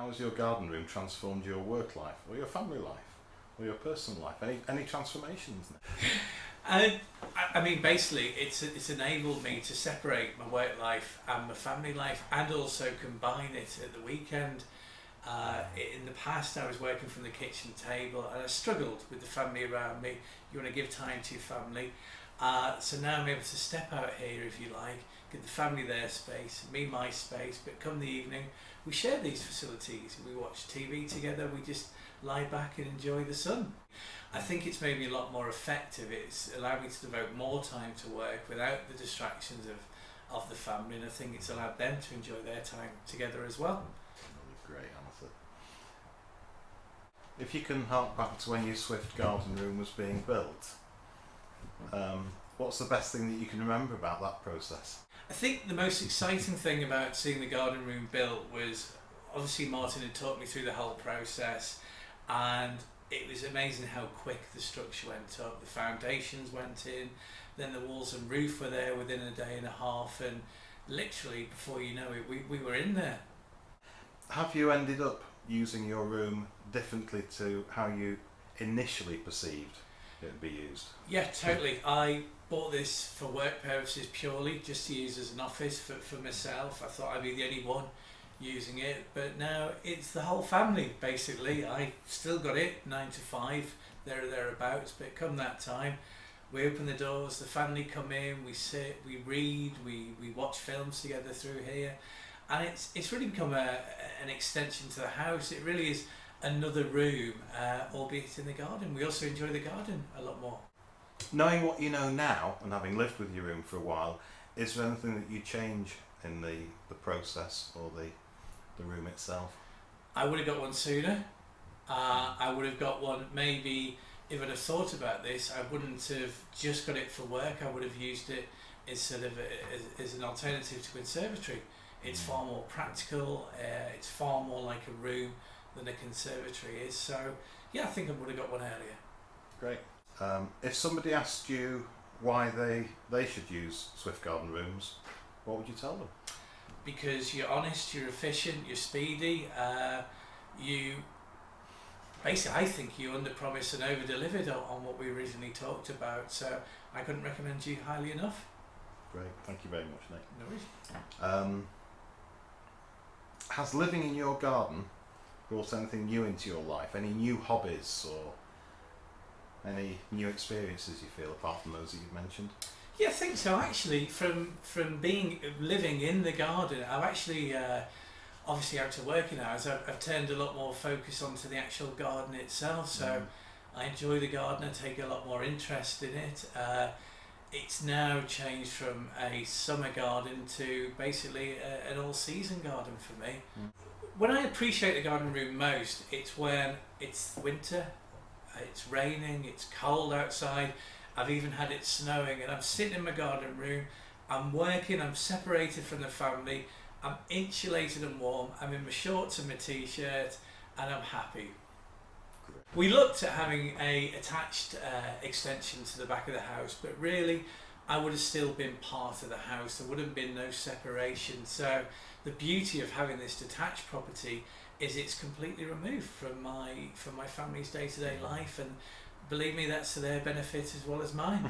How has your garden room transformed your work life, or your family life, or your personal life? Any transformations? I mean, basically, it's enabled me to separate my work life and my family life, and also combine it at the weekend. In the past, I was working from the kitchen table, and I struggled with the family around me. You want to give time to your family, so now I'm able to step out here, if you like, give the family their space, me my space. But come the evening, we share these facilities. We watch TV together. We just lie back and enjoy the sun. I think it's made me a lot more effective. It's allowed me to devote more time to work without the distractions of the family, and I think it's allowed them to enjoy their time together as well. Great answer. If you can hark back to when your Swift garden room was being built, what's the best thing that you can remember about that process? I think the most exciting thing about seeing the garden room built was, obviously Martin had talked me through the whole process, and it was amazing how quick the structure went up. The foundations went in, then the walls and roof were there within a day and a half, and literally before you know it, we were in there. Have you ended up using your room differently to how you initially perceived it would be used? Yeah, totally. I bought this for work purposes purely, just to use as an office for myself. I thought I'd be the only one using it, but now it's the whole family basically. I still got it 9 to 5, thereabouts, but come that time, we open the doors, the family come in, we sit, we read, we watch films together through here, and it's really become an extension to the house. It really is another room, albeit in the garden. We also enjoy the garden a lot more. Knowing what you know now, and having lived with your room for a while, is there anything that you change in the process or the room itself? I would have got one sooner. I would have got one maybe, if I'd have thought about this, I wouldn't have just got it for work. I would have used it as sort of as an alternative to conservatory. It's far more practical, it's far more like a room than a conservatory is. So yeah, I think I would have got one earlier. Great. If somebody asked you why they should use Swift garden rooms, what would you tell them? Because you're honest, you're efficient, you're speedy, you basically, I think you under-promised and over-delivered on what we originally talked about, so I couldn't recommend you highly enough. Great, thank you very much, Nick. No worries. Has living in your garden brought anything new into your life? Any new hobbies or any new experiences you feel apart from those that you've mentioned? Yeah, I think so. Actually, from living in the garden, I've actually obviously out to working hours, I've turned a lot more focus onto the actual garden itself. So I enjoy the garden. I take a lot more interest in it. It's now changed from a summer garden to basically an all-season garden for me. When I appreciate the garden room most, it's when it's winter, it's raining, it's cold outside. I've even had it snowing, and I'm sitting in my garden room, I'm working, I'm separated from the family, I'm insulated and warm, I'm in my shorts and my t-shirt, and I'm happy. We looked at having a attached extension to the back of the house, but really I would have still been part of the house. There would have been no separation. So the beauty of having this detached property is it's completely removed from my family's day-to-day life, and believe me, that's to their benefit as well as mine.